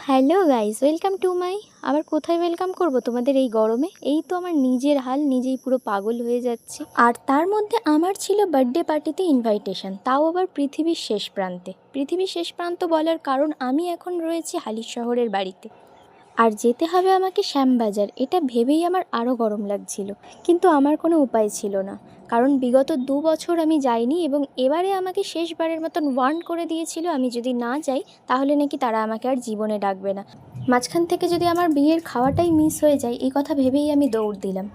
Hello guys, welcome to my. আবার কোথায় welcome করব তোমাদের এই গরমে? এই তো আমার নিজের হাল, নিজেই পুরো পাগল হয়ে যাচ্ছে। আর তার মধ্যে আমার ছিল বার্থডে পার্টিতে ইনভাইটেশন, তাও আবার পৃথিবীর শেষ প্রান্তে। পৃথিবীর শেষ প্রান্ত বলার কারণ আমি এখন রয়েছি হালিশ শহরের বাড়িতে, আর যেতে হবে আমাকে শ্যামবাজার। এটা ভেবেই আমার আরও গরম লাগছিল, কিন্তু আমার কোনো উপায় ছিল না, কারণ বিগত 2 বছর আমি যাইনি এবং এবারে আমাকে শেষবারের মতন ওয়ার্ন করে দিয়েছিল আমি যদি না যাই তাহলে নাকি তারা আমাকে আর জীবনে ডাকবে না। মাঝখান থেকে যদি আমার বিয়ের খাওয়াটাই মিস হয়ে যায়, এই কথা ভেবেই আমি দৌড় দিলাম।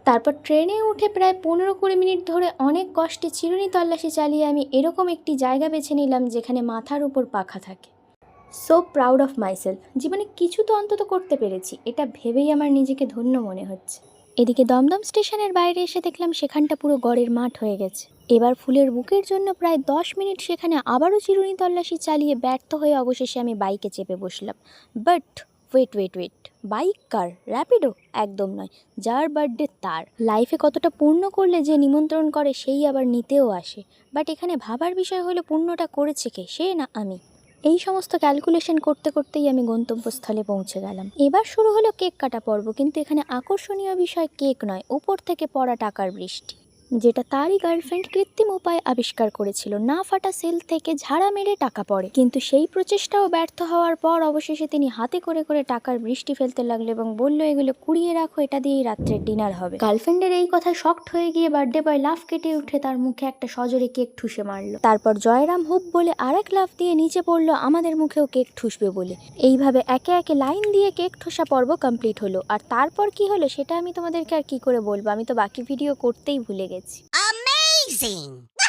তারপর ট্রেনে উঠে প্রায় 15-20 মিনিট ধরে অনেক কষ্টে চিরুনি তল্লাশি চালিয়ে আমি এরকম একটি জায়গা বেছে নিলাম যেখানে মাথার উপর পাখা থাকে। সো প্রাউড অফ মাইসেলফ, জীবনে কিছু তো অন্তত করতে পেরেছি, এটা ভেবেই আমার নিজেকে ধন্য মনে হচ্ছে। এদিকে দমদম স্টেশনের বাইরে এসে দেখলাম সেখানটা পুরো গড়ের মাঠ হয়ে গেছে। এবার ফুলের বুকের জন্য প্রায় 10 মিনিট সেখানে আবারও চিরুনি তল্লাশি চালিয়ে ব্যর্থ হয়ে অবশেষে আমি বাইকে চেপে বসলাম। বাট ওয়েট, বাইক কার? র্যাপিডো? একদম নয়, যার বার্থডে তার। লাইফে কতটা পূর্ণ করলে যে নিমন্ত্রণ করে সেই আবার নিতেও আসে। বাট এখানে ভাবার বিষয় হলো পূর্ণটা করেছে কে, সে না আমি। এই সমস্ত ক্যালকুলেশন করতে করতেই আমি গন্তব্যস্থলে পৌঁছে গেলাম। এবার শুরু হলো কেক কাটা পর্ব, কিন্তু এখানে আকর্ষণীয় বিষয় কেক নয়, উপর থেকে পড়া টাকার বৃষ্টি, যেটা তারই গার্লফ্রেন্ড কৃত্রিম উপায় আবিষ্কার করেছিল। না ফাটা সেল থেকে ঝাড়া মেরে টাকা পড়ে, কিন্তু সেই প্রচেষ্টাও ব্যর্থ হওয়ার পর অবশেষে তিনি হাতে করে করে টাকার বৃষ্টি ফেলতে লাগলো এবং বলল, এগুলো কুড়িয়ে রাখো, এটা দিয়েই রাত্রের ডিনার হবে। গার্লফ্রেন্ডের এই কথা শকড হয়ে গিয়ে বার্থডে বয় লাফ কেটে উঠে তার মুখে একটা সজোরে কেক ঠুসে মারলো। তারপর জয়রাম হুপ বলে আরেক লাফ দিয়ে নিচে পড়লো আমাদের মুখেও কেক ঠুসবে বলে। এইভাবে একে একে লাইন দিয়ে কেক ঠোসা পর্ব কমপ্লিট হলো। আর তারপর কি হলো সেটা আমি তোমাদেরকে আর কি করে বলবো, আমি তো বাকি ভিডিও করতেই ভুলে গেছি। Amazing!